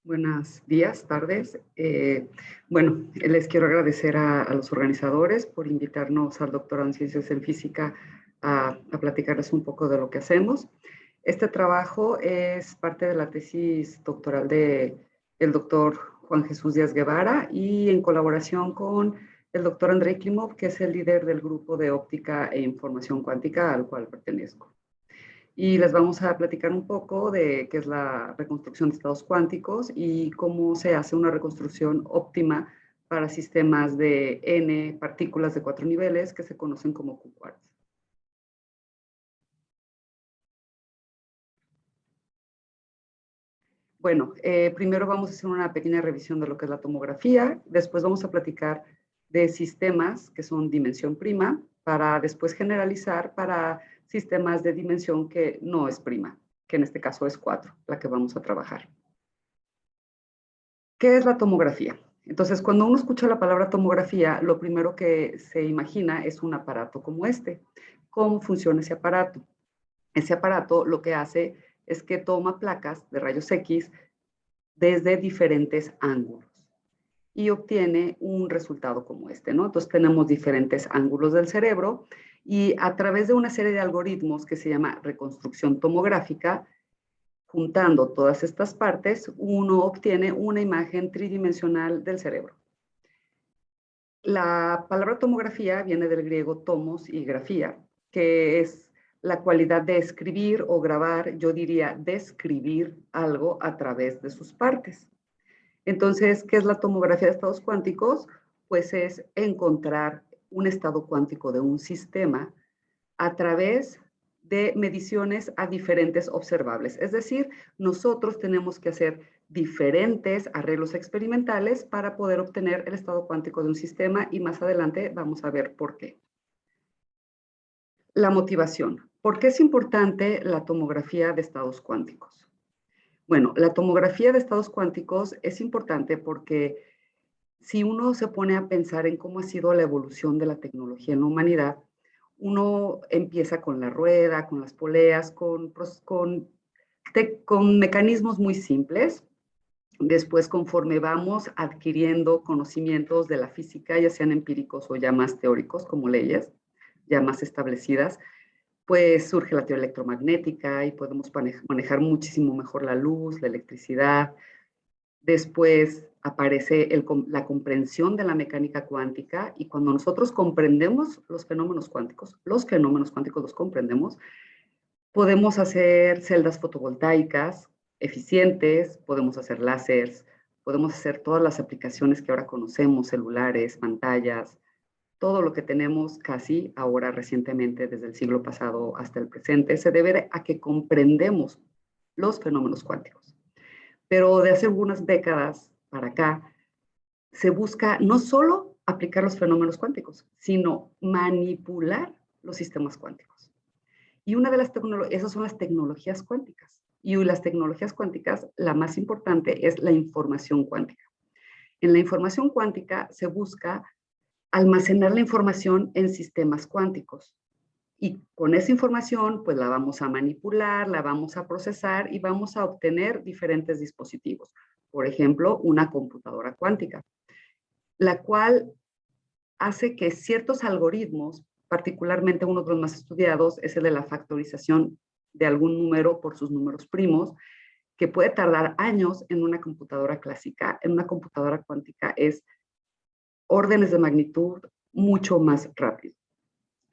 Buenos días, tardes. Bueno, les quiero agradecer a los organizadores por invitarnos al doctorado en Ciencias en Física a platicarles un poco de lo que hacemos. Este trabajo es parte de la tesis doctoral del doctor Juan Jesús Díaz Guevara y en colaboración con el doctor Andrei Klimov, que es el líder del grupo de óptica e información cuántica al cual pertenezco. Y les vamos a platicar un poco de qué es la reconstrucción de estados cuánticos y cómo se hace una reconstrucción óptima para sistemas de N partículas de 4 niveles que se conocen como Q-quarks. Bueno, primero vamos a hacer una pequeña revisión de lo que es la tomografía, después vamos a platicar de sistemas que son dimensión prima, para después generalizar para sistemas de dimensión que no es prima, que en este caso es 4, la que vamos a trabajar. ¿Qué es la tomografía? Entonces, cuando uno escucha la palabra tomografía, lo primero que se imagina es un aparato como este. ¿Cómo funciona ese aparato? Ese aparato lo que hace es que toma placas de rayos X desde diferentes ángulos y obtiene un resultado como este, ¿no? Entonces tenemos diferentes ángulos del cerebro y a través de una serie de algoritmos que se llama reconstrucción tomográfica, juntando todas estas partes, uno obtiene una imagen tridimensional del cerebro. La palabra tomografía viene del griego tomos y grafía, que es la cualidad de escribir o grabar, yo diría describir algo a través de sus partes. Entonces, ¿qué es la tomografía de estados cuánticos? Pues es encontrar un estado cuántico de un sistema a través de mediciones a diferentes observables. Es decir, nosotros tenemos que hacer diferentes arreglos experimentales para poder obtener el estado cuántico de un sistema y más adelante vamos a ver por qué. La motivación. ¿Por qué es importante la tomografía de estados cuánticos? Bueno, la tomografía de estados cuánticos es importante porque si uno se pone a pensar en cómo ha sido la evolución de la tecnología en la humanidad, uno empieza con la rueda, con las poleas, con mecanismos muy simples. Después, conforme vamos adquiriendo conocimientos de la física, ya sean empíricos o ya más teóricos, como leyes ya más establecidas, pues surge la teoría electromagnética y podemos manejar muchísimo mejor la luz, la electricidad. Después aparece la comprensión de la mecánica cuántica y cuando nosotros comprendemos los fenómenos cuánticos los comprendemos, podemos hacer celdas fotovoltaicas eficientes, podemos hacer láseres, podemos hacer todas las aplicaciones que ahora conocemos, celulares, pantallas, todo lo que tenemos casi ahora recientemente, desde el siglo pasado hasta el presente, se debe a que comprendemos los fenómenos cuánticos. Pero de hace algunas décadas para acá, se busca no solo aplicar los fenómenos cuánticos, sino manipular los sistemas cuánticos. Y una de las tecnologías, esas son las tecnologías cuánticas. Y las tecnologías cuánticas, la más importante es la información cuántica. En la información cuántica se busca almacenar la información en sistemas cuánticos. Y con esa información, pues la vamos a manipular, la vamos a procesar y vamos a obtener diferentes dispositivos. Por ejemplo, una computadora cuántica, la cual hace que ciertos algoritmos, particularmente uno de los más estudiados es el de la factorización de algún número por sus números primos, que puede tardar años en una computadora clásica. En una computadora cuántica es órdenes de magnitud mucho más rápido.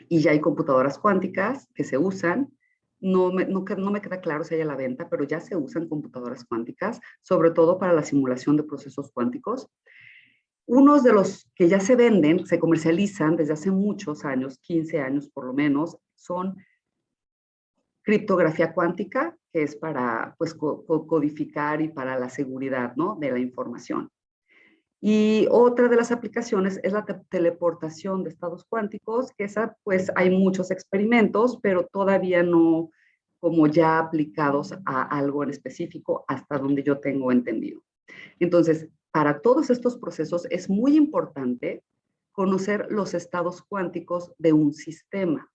Y ya hay computadoras cuánticas que se usan. No me queda claro si hay a la venta, pero ya se usan computadoras cuánticas, sobre todo para la simulación de procesos cuánticos. Unos de los que ya se venden, se comercializan desde hace muchos años, 15 años por lo menos, son criptografía cuántica, que es para pues, codificar y para la seguridad, ¿no?, de la información. Y otra de las aplicaciones es la teleportación de estados cuánticos, que esa pues hay muchos experimentos, pero todavía no como ya aplicados a algo en específico hasta donde yo tengo entendido. Entonces, para todos estos procesos es muy importante conocer los estados cuánticos de un sistema.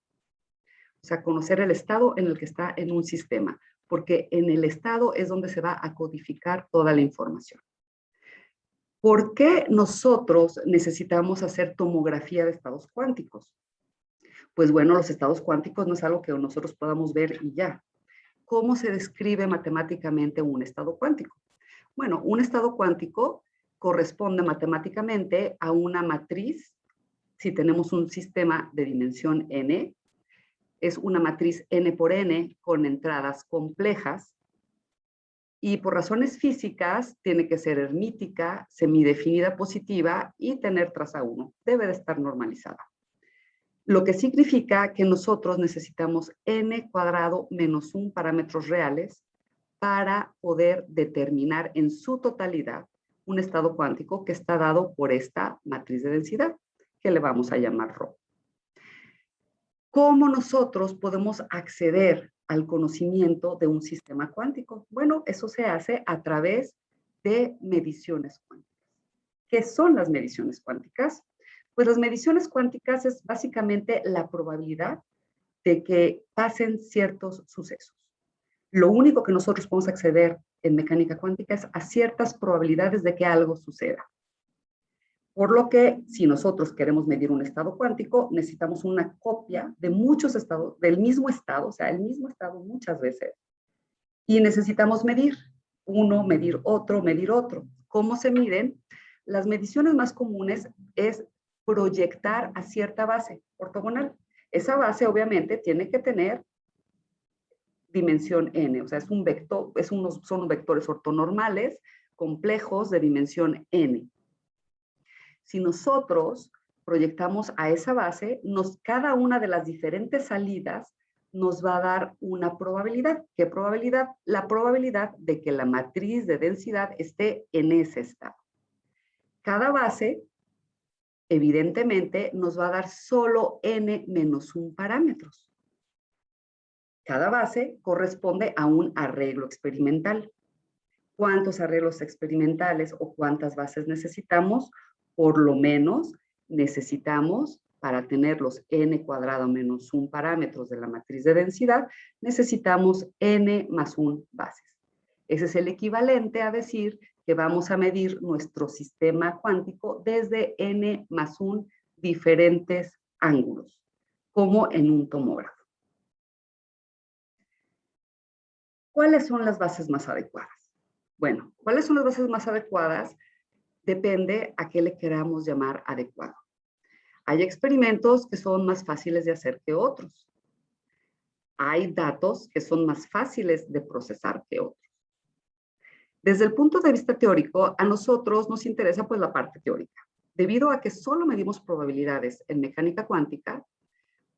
O sea, conocer el estado en el que está en un sistema. porque en el estado es donde se va a codificar toda la información. ¿Por qué nosotros necesitamos hacer tomografía de estados cuánticos? Pues bueno, los estados cuánticos no es algo que nosotros podamos ver y ya. ¿Cómo se describe matemáticamente un estado cuántico? Bueno, un estado cuántico corresponde matemáticamente a una matriz. Si tenemos un sistema de dimensión n, es una matriz n por n con entradas complejas y por razones físicas tiene que ser hermítica, semidefinida positiva y tener traza 1. Debe de estar normalizada. Lo que significa que nosotros necesitamos n cuadrado menos 1 parámetros reales para poder determinar en su totalidad un estado cuántico que está dado por esta matriz de densidad, que le vamos a llamar ρ. ¿Cómo nosotros podemos acceder al conocimiento de un sistema cuántico? Bueno, eso se hace a través de mediciones cuánticas. ¿Qué son las mediciones cuánticas? Pues las mediciones cuánticas es básicamente la probabilidad de que pasen ciertos sucesos. Lo único que nosotros podemos acceder en mecánica cuántica es a ciertas probabilidades de que algo suceda. Por lo que, si nosotros queremos medir un estado cuántico, necesitamos una copia de muchos estados, del mismo estado, o sea, el mismo estado muchas veces. Y necesitamos medir uno, medir otro, medir otro. ¿Cómo se miden? Las mediciones más comunes es proyectar a cierta base ortogonal. Esa base, obviamente, tiene que tener dimensión n, o sea, es un vector, son vectores ortonormales complejos de dimensión n. Si nosotros proyectamos a esa base, cada una de las diferentes salidas nos va a dar una probabilidad. ¿Qué probabilidad? La probabilidad de que la matriz de densidad esté en ese estado. Cada base, evidentemente, nos va a dar solo n menos 1 parámetros. Cada base corresponde a un arreglo experimental. ¿Cuántos arreglos experimentales o cuántas bases necesitamos? Por lo menos necesitamos, para tener los n cuadrado menos 1 parámetros de la matriz de densidad, necesitamos n más 1 bases. Ese es el equivalente a decir que vamos a medir nuestro sistema cuántico desde n más 1 diferentes ángulos, como en un tomógrafo. ¿Cuáles son las bases más adecuadas? Bueno, ¿cuáles son las bases más adecuadas? Depende a qué le queramos llamar adecuado. Hay experimentos que son más fáciles de hacer que otros. Hay datos que son más fáciles de procesar que otros. Desde el punto de vista teórico, a nosotros nos interesa pues la parte teórica. Debido a que solo medimos probabilidades en mecánica cuántica,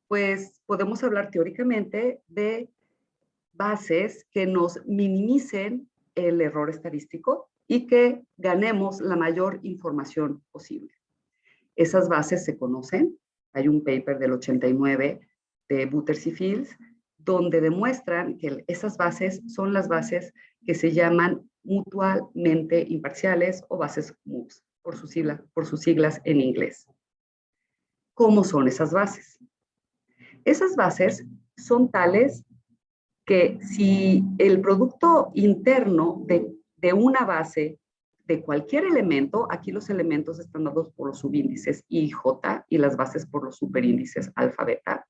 pues podemos hablar teóricamente de bases que nos minimicen el error estadístico y que ganemos la mayor información posible. Esas bases se conocen. Hay un paper del 89 de Butters y Fields donde demuestran que esas bases son las bases que se llaman mutuamente imparciales o bases MUPS, por sus siglas en inglés. ¿Cómo son esas bases? Esas bases son tales que si el producto interno de una base de cualquier elemento, aquí los elementos están dados por los subíndices I y J y las bases por los superíndices alfa, beta.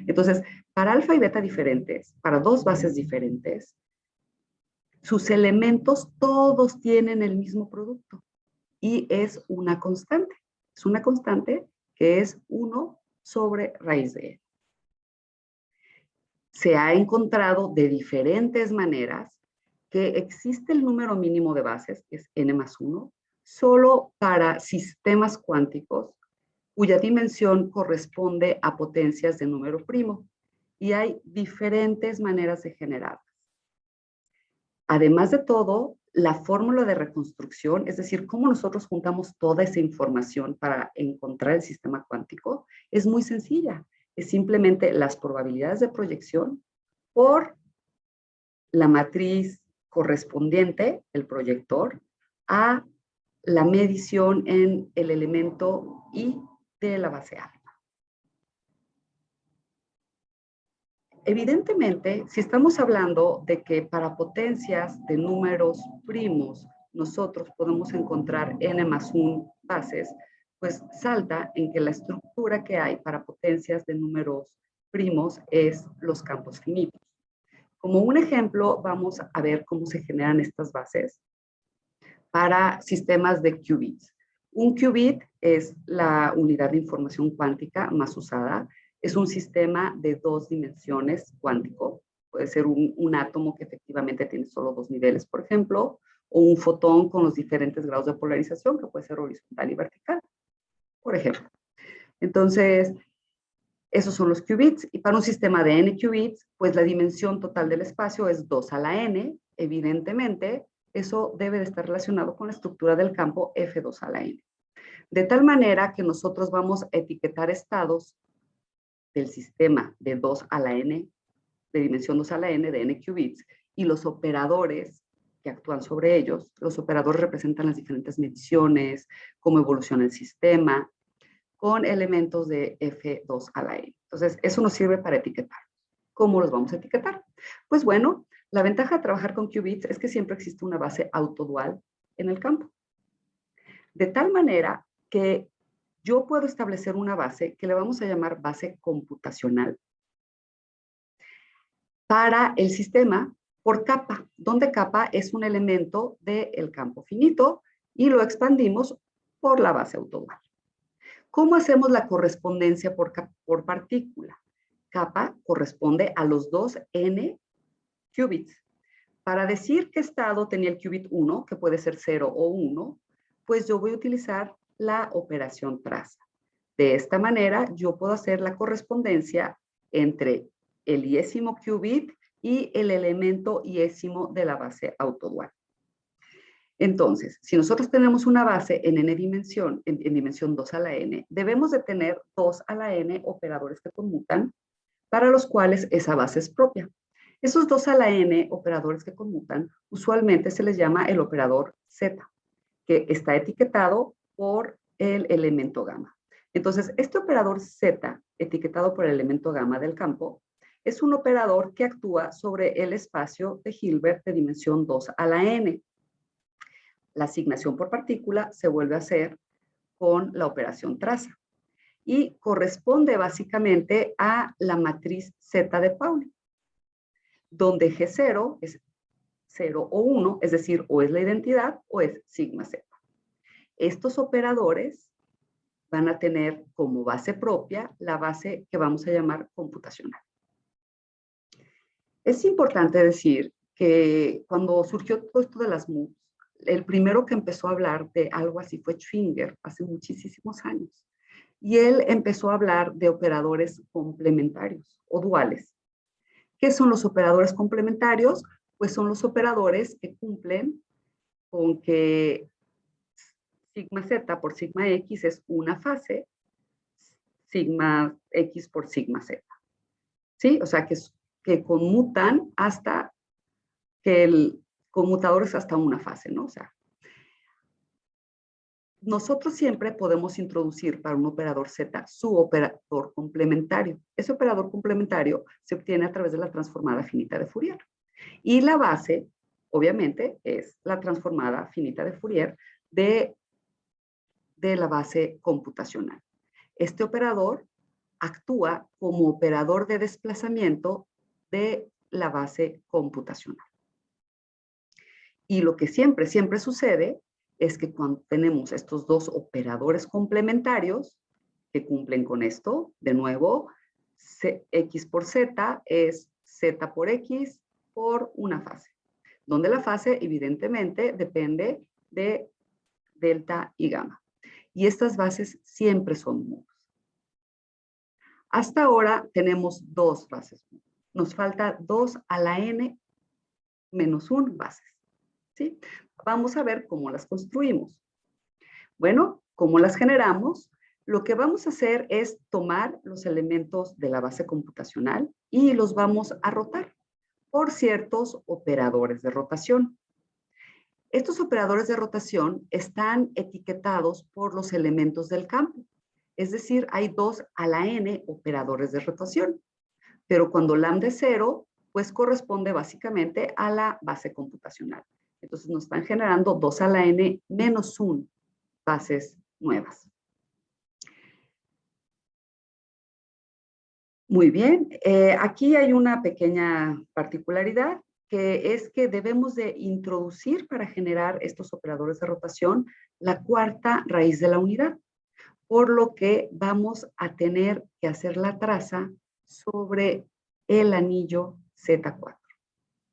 Entonces, para alfa y beta diferentes, para dos bases diferentes, sus elementos todos tienen el mismo producto y es una constante. Es una constante que es 1 sobre raíz de n. Se ha encontrado de diferentes maneras que existe el número mínimo de bases, que es n más 1, solo para sistemas cuánticos cuya dimensión corresponde a potencias de número primo. Y hay diferentes maneras de generarlas. Además de todo, la fórmula de reconstrucción, es decir, cómo nosotros juntamos toda esa información para encontrar el sistema cuántico, es muy sencilla. Es simplemente las probabilidades de proyección por la matriz correspondiente, el proyector, a la medición en el elemento I de la base alfa. Evidentemente, si estamos hablando de que para potencias de números primos nosotros podemos encontrar n más 1 bases, pues salta en que la estructura que hay para potencias de números primos es los campos finitos. Como un ejemplo, vamos a ver cómo se generan estas bases para sistemas de qubits. Un qubit es la unidad de información cuántica más usada. Es un sistema de 2 dimensiones cuántico. Puede ser un átomo que efectivamente tiene solo 2 niveles, por ejemplo, o un fotón con los diferentes grados de polarización, que puede ser horizontal y vertical, por ejemplo. Entonces, esos son los qubits. Y para un sistema de n qubits, pues la dimensión total del espacio es 2 a la n. Evidentemente, eso debe de estar relacionado con la estructura del campo F2 a la n. De tal manera que nosotros vamos a etiquetar estados del sistema de 2 a la n, de dimensión 2 a la n, de n qubits, y los operadores que actúan sobre ellos. Los operadores representan las diferentes mediciones, cómo evoluciona el sistema, con elementos de F2 a la n. Entonces, eso nos sirve para etiquetar. ¿Cómo los vamos a etiquetar? Pues bueno, la ventaja de trabajar con qubits es que siempre existe una base autodual en el campo. De tal manera que yo puedo establecer una base que le vamos a llamar base computacional para el sistema por capa, donde capa es un elemento del campo finito y lo expandimos por la base autodual. ¿Cómo hacemos la correspondencia por partícula? Capa corresponde a los 2 n qubits. Para decir qué estado tenía el qubit 1, que puede ser 0 o 1, pues yo voy a utilizar la operación traza. De esta manera, yo puedo hacer la correspondencia entre el iésimo qubit y el elemento iésimo de la base autodual. Entonces, si nosotros tenemos una base en n dimensión, en dimensión 2 a la n, debemos de tener 2 a la n operadores que conmutan, para los cuales esa base es propia. Esos 2 a la n operadores que conmutan, usualmente se les llama el operador z, que está etiquetado por el elemento gamma. Entonces, este operador z, etiquetado por el elemento gamma del campo, es un operador que actúa sobre el espacio de Hilbert de dimensión 2 a la n. La asignación por partícula se vuelve a hacer con la operación traza y corresponde básicamente a la matriz Z de Pauli, donde G0 es 0 o 1, es decir, o es la identidad o es sigma Z. Estos operadores van a tener como base propia la base que vamos a llamar computacional. Es importante decir que cuando surgió todo esto de las MOOCs, el primero que empezó a hablar de algo así fue Schwinger, hace muchísimos años. Y él empezó a hablar de operadores complementarios o duales. ¿Qué son los operadores complementarios? Pues son los operadores que cumplen con que sigma z por sigma x es una fase, sigma x por sigma z. ¿Sí? O sea, que conmutan hasta que el conmutador es hasta una fase, ¿no? O sea, nosotros siempre podemos introducir para un operador Z su operador complementario. Ese operador complementario se obtiene a través de la transformada finita de Fourier. Y la base, obviamente, es la transformada finita de Fourier de la base computacional. Este operador actúa como operador de desplazamiento de la base computacional. Y lo que siempre sucede es que cuando tenemos estos dos operadores complementarios que cumplen con esto, de nuevo, x por z es z por x por una fase, donde la fase evidentemente depende de delta y gamma. Y estas bases siempre son nulas. Hasta ahora tenemos dos bases. Nos falta 2 a la n menos 1 bases. ¿Sí? Vamos a ver cómo las construimos. Bueno, ¿cómo las generamos? Lo que vamos a hacer es tomar los elementos de la base computacional y los vamos a rotar por ciertos operadores de rotación. Estos operadores de rotación están etiquetados por los elementos del campo. Es decir, hay 2 a la n operadores de rotación. Pero cuando lambda es 0, pues corresponde básicamente a la base computacional. Entonces nos están generando 2 a la n menos 1 bases nuevas. Muy bien, aquí hay una pequeña particularidad, que es que debemos de introducir para generar estos operadores de rotación la cuarta raíz de la unidad, por lo que vamos a tener que hacer la traza sobre el anillo Z4,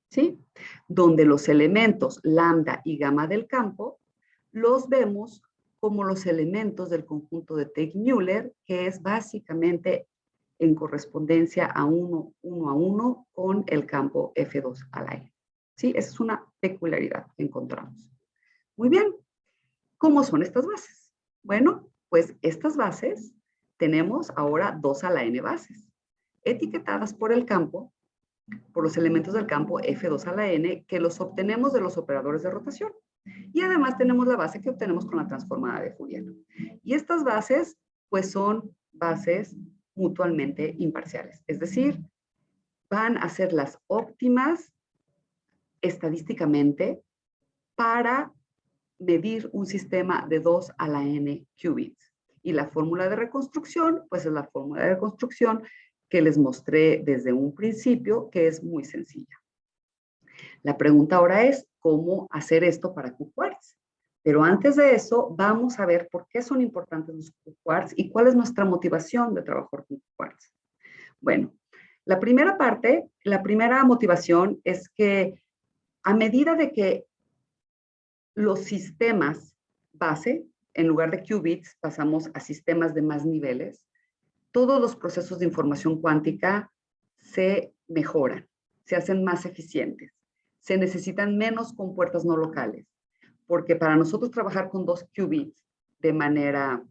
¿sí? Donde los elementos lambda y gamma del campo los vemos como los elementos del conjunto de Teichmüller, que es básicamente en correspondencia a 1 a 1 con el campo F2 al aire. ¿Sí? Esa es una peculiaridad que encontramos. Muy bien. ¿Cómo son estas bases? Bueno, pues estas bases tenemos ahora 2 a la n bases, etiquetadas por el campo, por los elementos del campo F2 a la n, que los obtenemos de los operadores de rotación. Y además tenemos la base que obtenemos con la transformada de Fourier. Y estas bases, pues son bases mutuamente imparciales. Es decir, van a ser las óptimas estadísticamente para medir un sistema de 2 a la n qubits. Y la fórmula de reconstrucción, pues es la fórmula de reconstrucción que les mostré desde un principio, que es muy sencilla. La pregunta ahora es, ¿cómo hacer esto para Q-quartz? Pero antes de eso, vamos a ver por qué son importantes los Q-quartz y cuál es nuestra motivación de trabajar con Q-quartz. Bueno, la primera parte, la primera motivación es que a medida de que los sistemas base, en lugar de qubits, pasamos a sistemas de más niveles, todos los procesos de información cuántica se mejoran, se hacen más eficientes, se necesitan menos compuertas no locales, porque para nosotros trabajar con 2 qubits de manera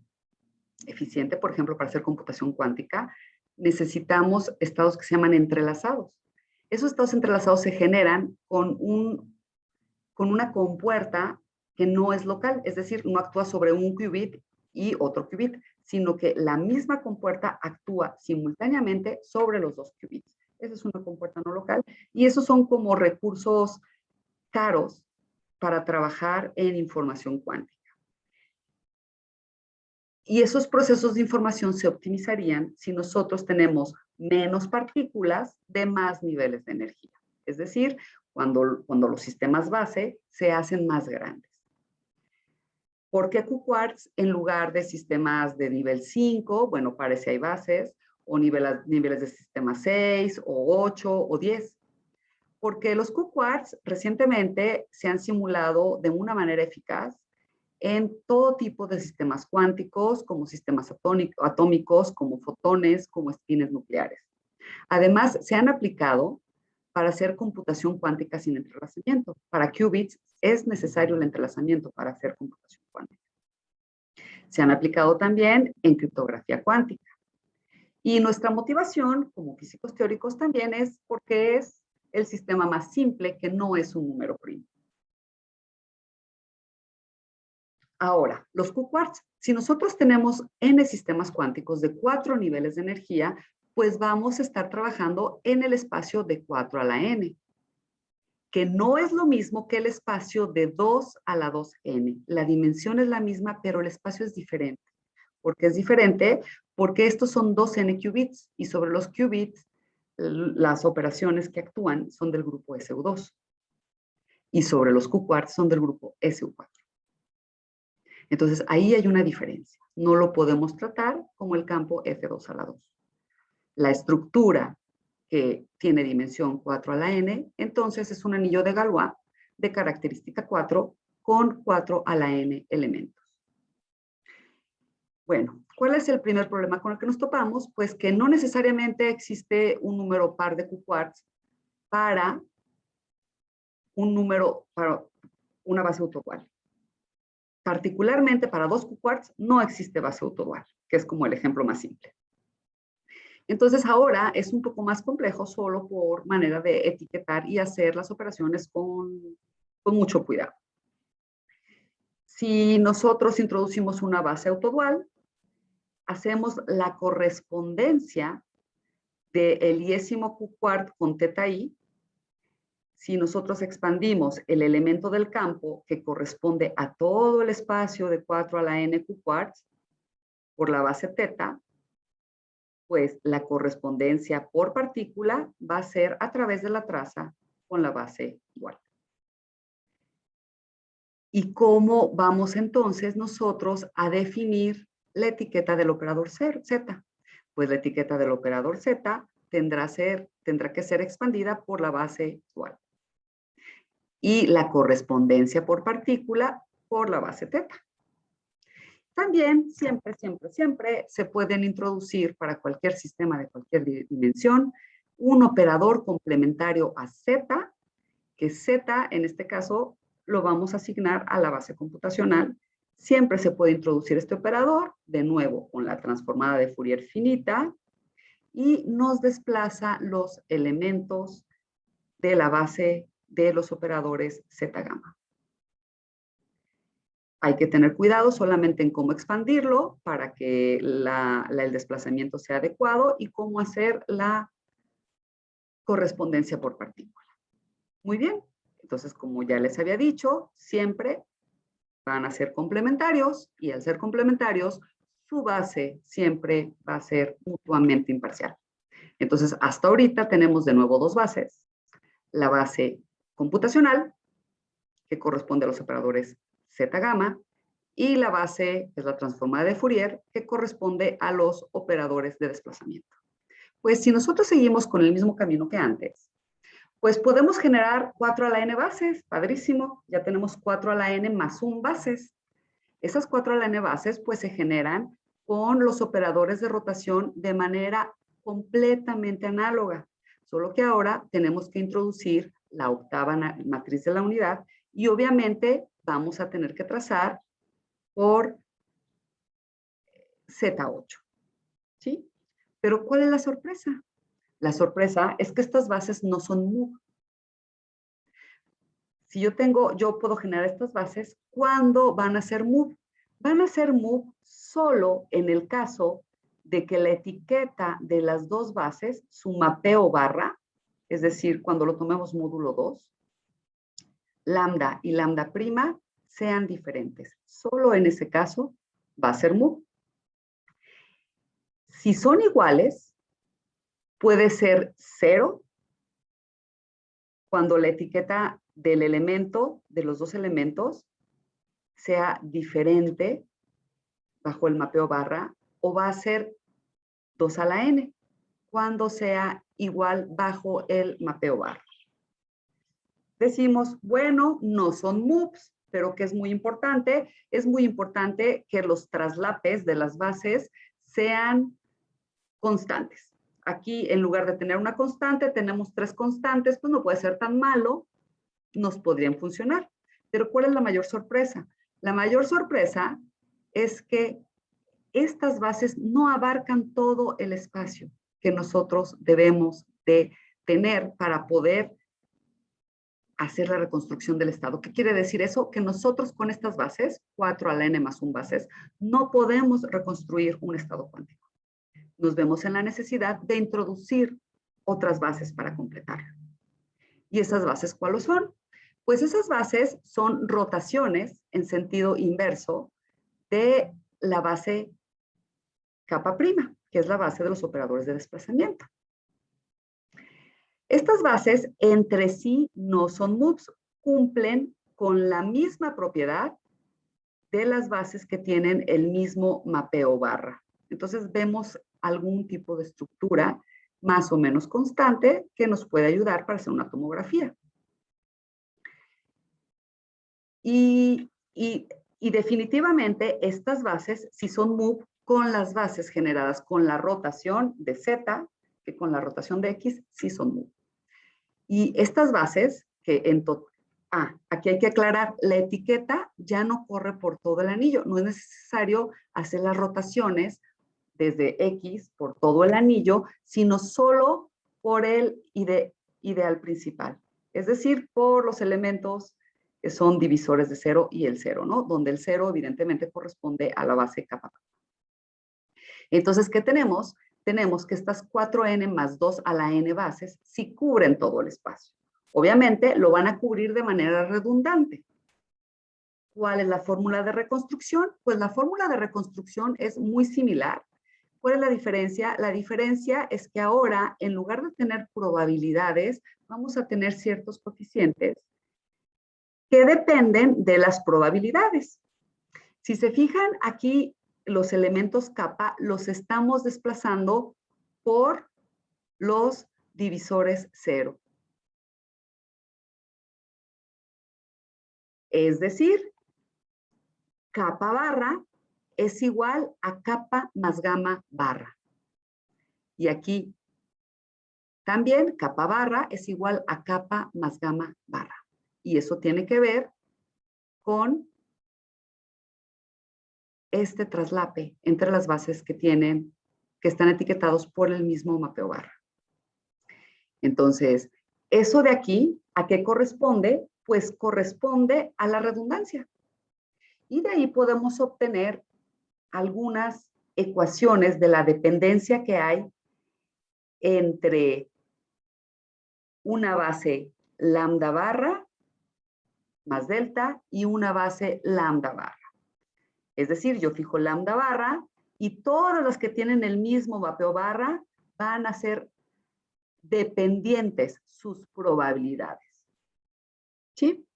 eficiente, por ejemplo, para hacer computación cuántica, necesitamos estados que se llaman entrelazados. Esos estados entrelazados se generan con una compuerta que no es local, es decir, no actúa sobre un qubit y otro qubit, sino que la misma compuerta actúa simultáneamente sobre los 2 qubits. Esa es una compuerta no local y esos son como recursos caros para trabajar en información cuántica. Y esos procesos de información se optimizarían si nosotros tenemos menos partículas de más niveles de energía. Es decir, cuando los sistemas base se hacen más grandes. ¿Por qué Q-quartz en lugar de sistemas de nivel 5? Bueno, parece hay bases, o niveles de sistema 6, o 8, o 10. Porque los Q-quartz recientemente se han simulado de una manera eficaz en todo tipo de sistemas cuánticos, como sistemas atómicos, como fotones, como espines nucleares. Además, se han aplicado para hacer computación cuántica sin entrelazamiento. Para qubits es necesario el entrelazamiento para hacer computación cuántica. Se han aplicado también en criptografía cuántica. Y nuestra motivación, como físicos teóricos también, es porque es el sistema más simple que no es un número primo. Ahora, los Q-quartz, si nosotros tenemos n sistemas cuánticos de 4 niveles de energía, pues vamos a estar trabajando en el espacio de 4 a la n, que no es lo mismo que el espacio de 2 a la 2n. La dimensión es la misma, pero el espacio es diferente. ¿Por qué es diferente? Porque estos son 2n qubits y sobre los qubits las operaciones que actúan son del grupo SU2 y sobre los Q-quartz son del grupo SU4. Entonces, ahí hay una diferencia. No lo podemos tratar como el campo F2 a la 2. La estructura que tiene dimensión 4 a la n, entonces es un anillo de Galois de característica 4 con 4 a la n elementos. Bueno, ¿cuál es el primer problema con el que nos topamos? Pues que no necesariamente existe un número par de Q-quartz para una base autodual. Particularmente para 2 Q-quartz no existe base autodual, que es como el ejemplo más simple. Entonces ahora es un poco más complejo solo por manera de etiquetar y hacer las operaciones con mucho cuidado. Si nosotros introducimos una base autodual, hacemos la correspondencia del iésimo q cuart con teta i, si nosotros expandimos el elemento del campo que corresponde a todo el espacio de 4 a la n q quarts por la base teta, pues la correspondencia por partícula va a ser a través de la traza con la base igual. ¿Y cómo vamos entonces nosotros a definir la etiqueta del operador Z? Pues la etiqueta del operador Z tendrá que ser expandida por la base igual. Y la correspondencia por partícula por la base teta. También siempre se pueden introducir para cualquier sistema de cualquier dimensión un operador complementario a Z, que Z en este caso lo vamos a asignar a la base computacional. Siempre se puede introducir este operador, de nuevo con la transformada de Fourier finita, y nos desplaza los elementos de la base de los operadores Z gamma. Hay que tener cuidado solamente en cómo expandirlo para que el desplazamiento sea adecuado y cómo hacer la correspondencia por partícula. Muy bien, entonces como ya les había dicho, siempre van a ser complementarios y al ser complementarios, su base siempre va a ser mutuamente imparcial. Entonces, hasta ahorita tenemos de nuevo dos bases. La base computacional, que corresponde a los operadores Z gamma, y la base es la transformada de Fourier, que corresponde a los operadores de desplazamiento. Pues si nosotros seguimos con el mismo camino que antes, pues podemos generar 4 a la n bases, padrísimo, ya tenemos 4 a la n más 1 bases. Esas 4 a la n bases pues se generan con los operadores de rotación de manera completamente análoga, solo que ahora tenemos que introducir la octava matriz de la unidad y obviamente vamos a tener que trazar por Z8, ¿sí? Pero ¿cuál es la sorpresa? La sorpresa es que estas bases no son MUV. Si yo puedo generar estas bases, ¿cuándo van a ser MUV? Van a ser MUV solo en el caso de que la etiqueta de las dos bases, su mapeo barra, es decir, cuando lo tomemos módulo 2, lambda y lambda prima sean diferentes. Solo en ese caso va a ser MUV. Si son iguales, puede ser 0 cuando la etiqueta del elemento, de los dos elementos, sea diferente bajo el mapeo barra, o va a ser 2 a la n cuando sea igual bajo el mapeo barra. Decimos, bueno, no son MUVs, pero que es muy importante que los traslapes de las bases sean constantes. Aquí, en lugar de tener una constante, tenemos 3 constantes, pues no puede ser tan malo, nos podrían funcionar. Pero ¿cuál es la mayor sorpresa? La mayor sorpresa es que estas bases no abarcan todo el espacio que nosotros debemos de tener para poder hacer la reconstrucción del estado. ¿Qué quiere decir eso? Que nosotros con estas bases, 4 a la n más 1 bases, no podemos reconstruir un estado cuántico. Nos vemos en la necesidad de introducir otras bases para completarlo. ¿Y esas bases cuáles son? Pues esas bases son rotaciones en sentido inverso de la base kappa prima, que es la base de los operadores de desplazamiento. Estas bases entre sí no son MUVs, cumplen con la misma propiedad de las bases que tienen el mismo mapeo barra. Entonces vemos algún tipo de estructura más o menos constante que nos puede ayudar para hacer una tomografía. Y definitivamente estas bases sí son MUV con las bases generadas con la rotación de Z, que con la rotación de X sí son MUV. Y estas bases, aquí hay que aclarar, la etiqueta ya no corre por todo el anillo, no es necesario hacer las rotaciones desde X por todo el anillo, sino solo por el ideal principal, es decir, por los elementos que son divisores de 0 y el 0, ¿no? Donde el 0 evidentemente corresponde a la base kappa. Entonces, ¿qué tenemos? tenemos que estas 4n más 2 a la n bases sí cubren todo el espacio. Obviamente lo van a cubrir de manera redundante. ¿Cuál es la fórmula de reconstrucción? Pues la fórmula de reconstrucción es muy similar. ¿Cuál es la diferencia? La diferencia es que ahora, en lugar de tener probabilidades, vamos a tener ciertos coeficientes que dependen de las probabilidades. Si se fijan aquí, los elementos kappa los estamos desplazando por los divisores 0. Es decir, kappa barra es igual a kappa más gamma barra. Y aquí también kappa barra es igual a kappa más gamma barra. Y eso tiene que ver con este traslape entre las bases que están etiquetados por el mismo mapeo barra. Entonces, eso de aquí, ¿a qué corresponde? Pues corresponde a la redundancia. Y de ahí podemos obtener algunas ecuaciones de la dependencia que hay entre una base lambda barra más delta y una base lambda barra. Es decir, yo fijo lambda barra y todas las que tienen el mismo mapeo barra van a ser dependientes sus probabilidades. ¿Sí?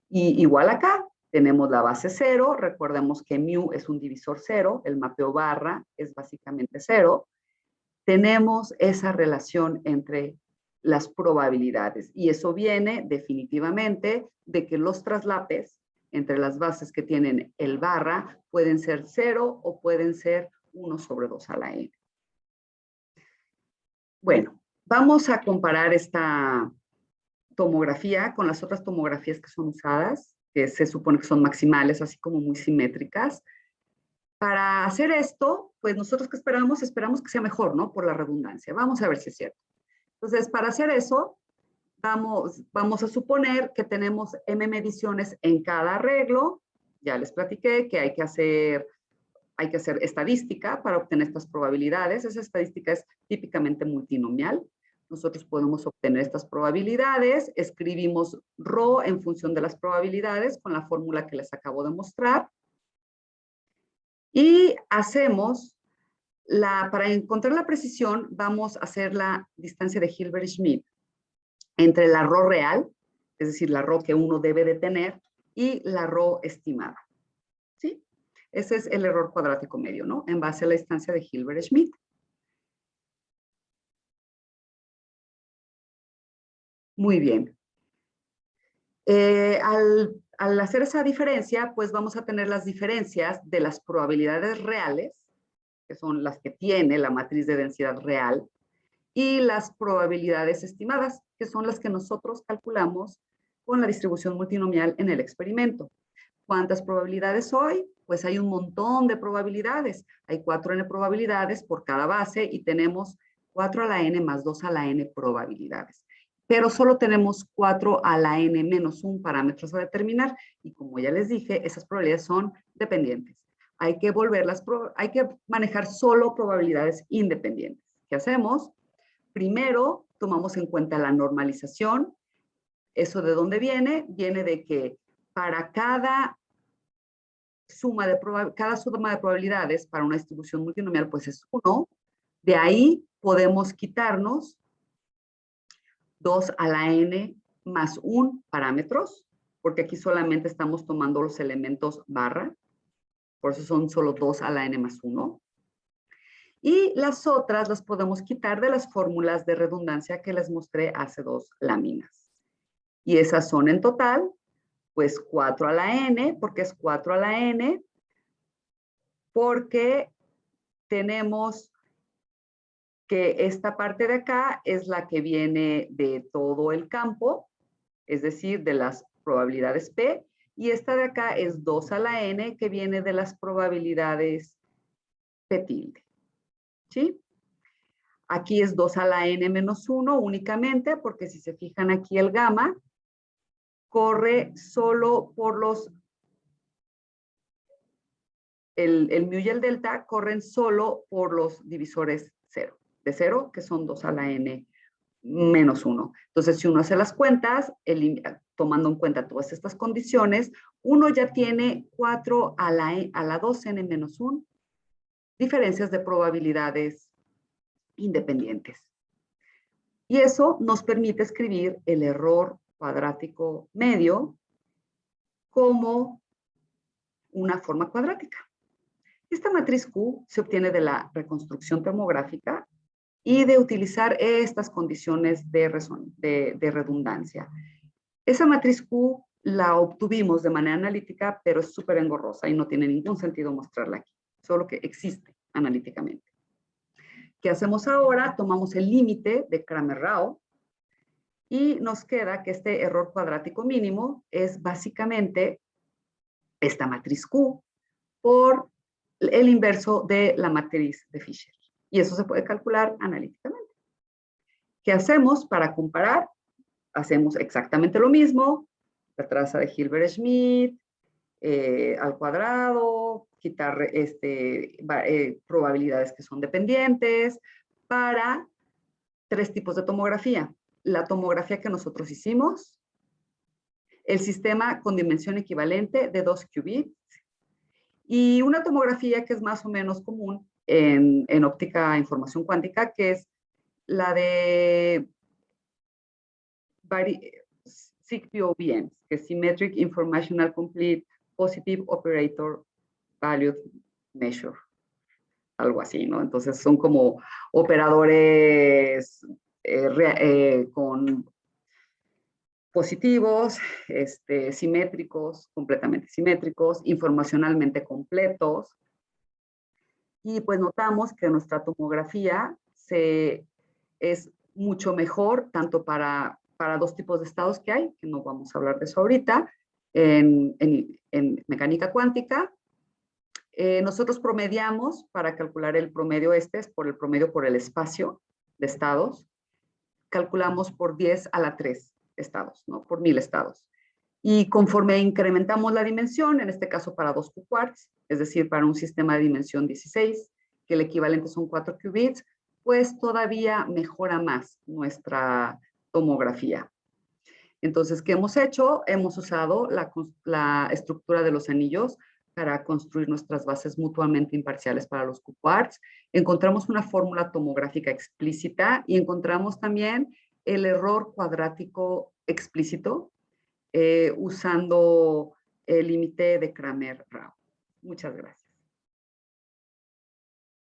Y igual acá tenemos la base 0. Recordemos que mu es un divisor 0. El mapeo barra es básicamente 0. Tenemos esa relación entre las probabilidades. Y eso viene definitivamente de que los traslapes entre las bases que tienen el barra pueden ser 0 o pueden ser 1 sobre 2 a la n. Bueno, vamos a comparar esta tomografía con las otras tomografías que son usadas, que se supone que son maximales, así como muy simétricas. Para hacer esto, pues nosotros que esperamos que sea mejor, ¿no? Por la redundancia. Vamos a ver si es cierto. Entonces, para hacer eso, vamos a suponer que tenemos m mediciones en cada arreglo. Ya les platiqué que hay que hacer estadística para obtener estas probabilidades. Esa estadística es típicamente multinomial. Nosotros podemos obtener estas probabilidades, escribimos ρ en función de las probabilidades con la fórmula que les acabo de mostrar. Y hacemos, para encontrar la precisión, vamos a hacer la distancia de Hilbert-Schmidt entre la ρ real, es decir, la ρ que uno debe de tener, y la ρ estimada. ¿Sí? Ese es el error cuadrático medio, ¿no? En base a la distancia de Hilbert-Schmidt. Muy bien. Al hacer esa diferencia, pues vamos a tener las diferencias de las probabilidades reales, que son las que tiene la matriz de densidad real, y las probabilidades estimadas, que son las que nosotros calculamos con la distribución multinomial en el experimento. ¿Cuántas probabilidades hay? Pues hay un montón de probabilidades. Hay 4n probabilidades por cada base y tenemos 4 a la n más 2 a la n probabilidades. Pero solo tenemos 4 a la n menos 1 parámetros a determinar y como ya les dije, esas probabilidades son dependientes. Hay que manejar solo probabilidades independientes. ¿Qué hacemos? Primero, tomamos en cuenta la normalización. ¿Eso de dónde viene? Viene de que para cada suma de probabilidades para una distribución multinomial, pues es 1. De ahí podemos quitarnos 2 a la n más 1 parámetros, porque aquí solamente estamos tomando los elementos barra. Por eso son solo 2 a la n más 1. Y las otras las podemos quitar de las fórmulas de redundancia que les mostré hace 2 láminas. Y esas son en total, pues 4 a la n, porque es 4 a la n, porque tenemos que esta parte de acá es la que viene de todo el campo, es decir, de las probabilidades P, y esta de acá es 2 a la n, que viene de las probabilidades P tilde. ¿Sí? Aquí es 2 a la n menos 1 únicamente, porque si se fijan aquí el gamma corre solo por el mu y el delta corren solo por los divisores 0. De 0, que son 2 a la n menos 1. Entonces, si uno hace las cuentas, tomando en cuenta todas estas condiciones, uno ya tiene 4 a la 2n menos 1 diferencias de probabilidades independientes. Y eso nos permite escribir el error cuadrático medio como una forma cuadrática. Esta matriz Q se obtiene de la reconstrucción tomográfica y de utilizar estas condiciones de redundancia. Esa matriz Q la obtuvimos de manera analítica, pero es súper engorrosa y no tiene ningún sentido mostrarla aquí, solo que existe analíticamente. ¿Qué hacemos ahora? Tomamos el límite de Cramer-Rao y nos queda que este error cuadrático mínimo es básicamente esta matriz Q por el inverso de la matriz de Fisher. Y eso se puede calcular analíticamente. ¿Qué hacemos para comparar? Hacemos exactamente lo mismo, la traza de Hilbert-Schmidt al cuadrado, quitar probabilidades que son dependientes para 3 tipos de tomografía. La tomografía que nosotros hicimos, el sistema con dimensión equivalente de 2 qubits y una tomografía que es más o menos común en óptica e información cuántica, que es la de SIGPOBM, que es Symmetric Informational Complete Positive Operator Valued Measure, algo así, ¿no? Entonces son como operadores con positivos, simétricos, completamente simétricos, informacionalmente completos. Y pues notamos que nuestra tomografía es mucho mejor, tanto para 2 tipos de estados que hay, que no vamos a hablar de eso ahorita, en mecánica cuántica. Nosotros promediamos, para calcular el promedio es por el promedio por el espacio de estados, calculamos por 10 a la 3 estados, ¿no? Por 1000 estados. Y conforme incrementamos la dimensión, en este caso para 2 Q-quarts, es decir, para un sistema de dimensión 16, que el equivalente son 4 qubits, pues todavía mejora más nuestra tomografía. Entonces, ¿qué hemos hecho? Hemos usado la estructura de los anillos para construir nuestras bases mutuamente imparciales para los Q-quarts. Encontramos una fórmula tomográfica explícita y encontramos también el error cuadrático explícito usando el límite de Cramer-Rao. Muchas gracias.